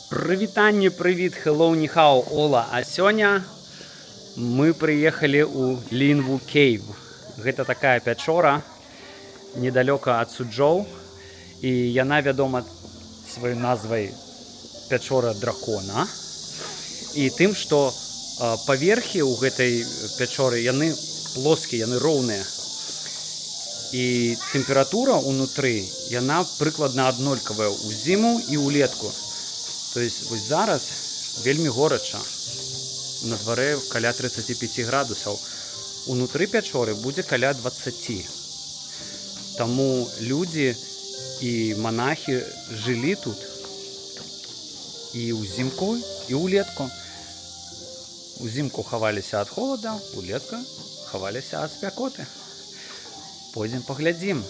Прывітанне, прывіт, hello, ніхау, ола. А сёння мы прыехалі ў Лінву Кейв. Гэта такая пячора недалёка ад Суджоў. І яна вядома сваёй назвай пячора дракона. І тым, што паверхі ў гэтай пячоры яны плоскія, яны роўныя. І тэмпература ўнутры яна прыкладна аднолькавая ў зіму і ўлетку. То есть вось зараз вельмі горача, на дварэ каля 35 градусаў, унутры пячоры будзе каля 20. Таму людзі і манахі жылі тут і ўзімку, і ўлетку. Узімку хаваліся ад холода, улетку хаваліся ад спякоты. Пойдзем паглядзім,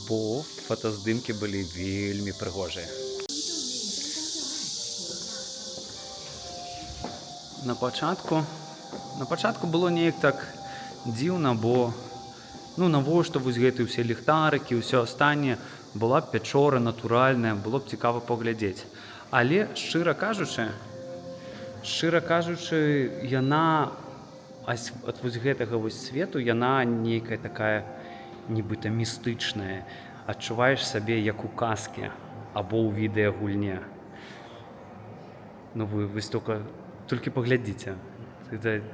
бо фотаздымкі былі вельмі прыгожыя. На пачатку было неяк так дзіўна, бо навошта вось гэты ўсе ліхтарыкі, ўсё астатняе, была б пячора натуральная, было б цікава паглядзець. Але шчыра кажучы, яна ад вось гэтага вось свету, яна нейкая такая нібыта містычная. Адчуваеш сабе як у казке або ў відэагульне. Вы толькі паглядзіце, гэта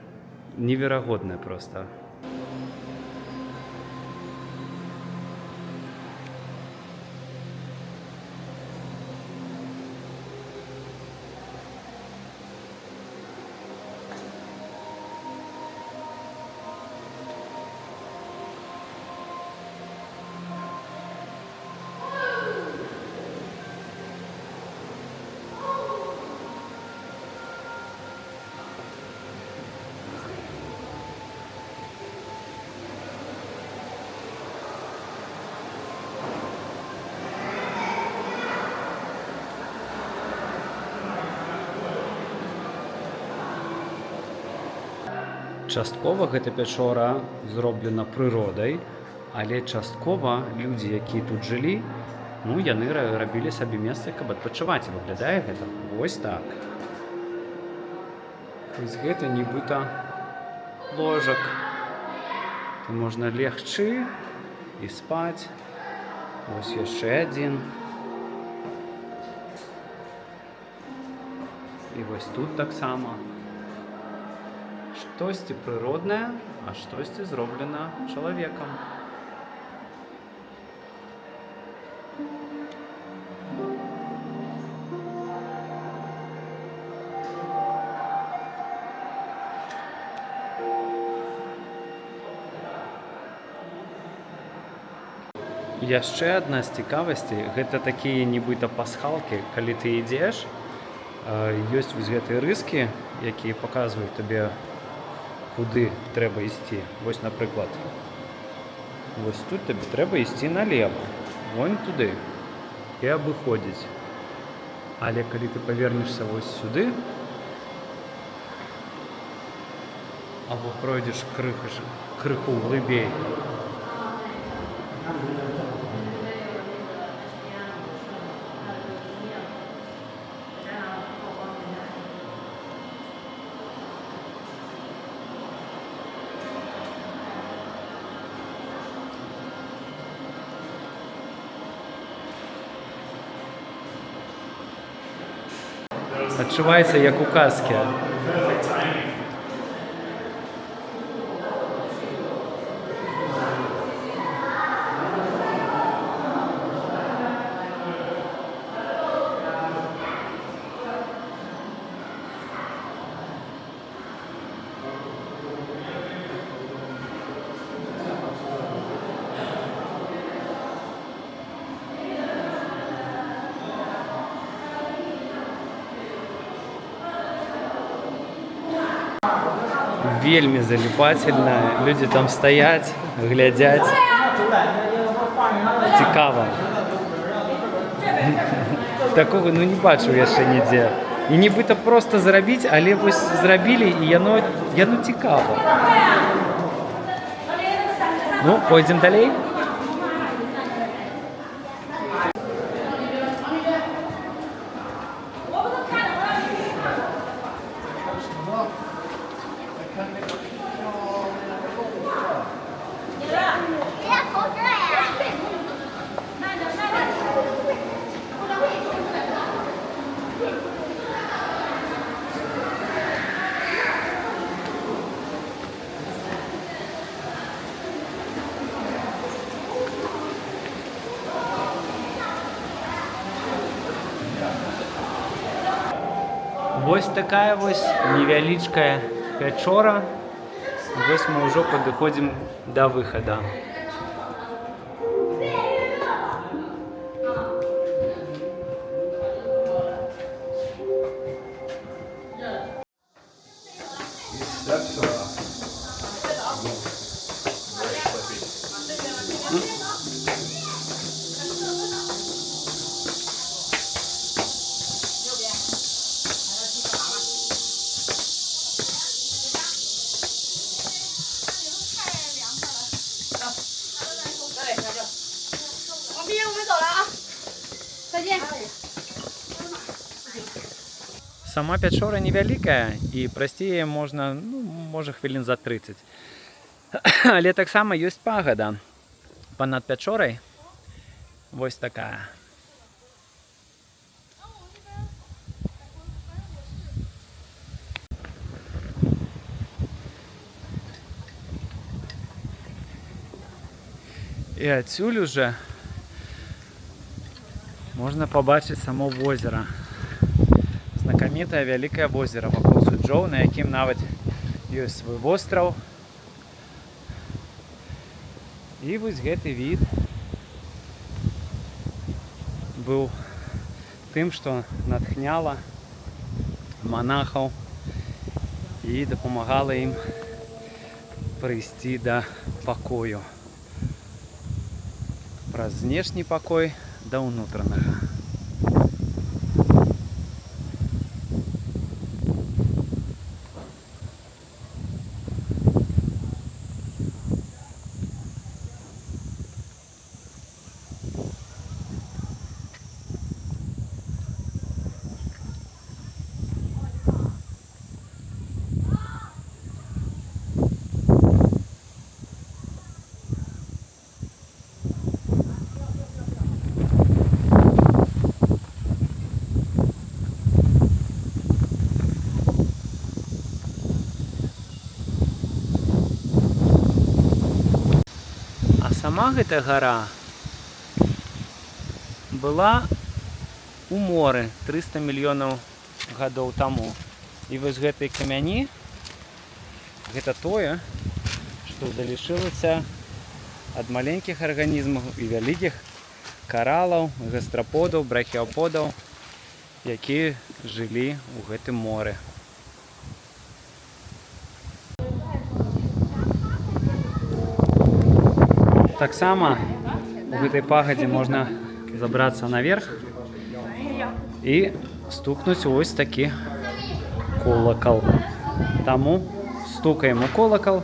неверагоднае проста. Часткова гэта пячора зроблена прыродай, але часткова людзі, якія тут жылі, яны рабілі сабе месца, каб адпачываць. Выглядае гэта вось так. Вось гэта нібыта ложак. Тут можна легчы і спаць. Вось яшчэ адзін. І вось тут таксама. Штосьці прыроднае, а штосьці зроблена чалавекам. Яшчэ адна з цікавасцей, гэта такія нібыта пасхалкі, калі ты ідзеш, ёсць вось гэтыя рыскі, якія паказваюць табе, куды трэба ісці. Вось, напрыклад, вось тут табе трэба ісці налева, вон туды, і абыходзіць. Але калі ты павернешся вось сюды, або пройдзеш крыху глыбей, адчуваецца як у казке. Вельмі заліпательна, людзі там стаяць, глядзяць. Цікава. Такога не бачыў яшчэ нідзе. І нібыта проста зрабіць, але вось зрабілі, і яно цікава. Пойдзем далей. Вось такая вось невялічкая пячора. Вось мы ўжо падыходзім да выхада. Сама пячора невялікая і прайсці яе можна, можа хвілін за 30. Але таксама ёсць пагада панад пячорай. Вось такая. І адсюль уже можна пабачыць само возера. Знакамітае вялікае возера вакол Суджоу, на якім нават ёсць свой востраў. І вось гэты від быў тым, што натхняла манахаў і дапамагала ім прыйсці да пакою. Праз знешні пакой да ўнутранага. Сама гэтая гара была у моры 300 мільёнаў гадоў таму. І вось гэтыя камяні, гэта тое, што залишылася ад маленькіх арганізмаў і вялікіх каралаў, гастраподаў, брахіаподаў, якія жылі ў гэтым моры. Таксама у гэтай пагадзе можна забрацца наверх і стукнуць вось такі колакал. Таму стукаем у колакал.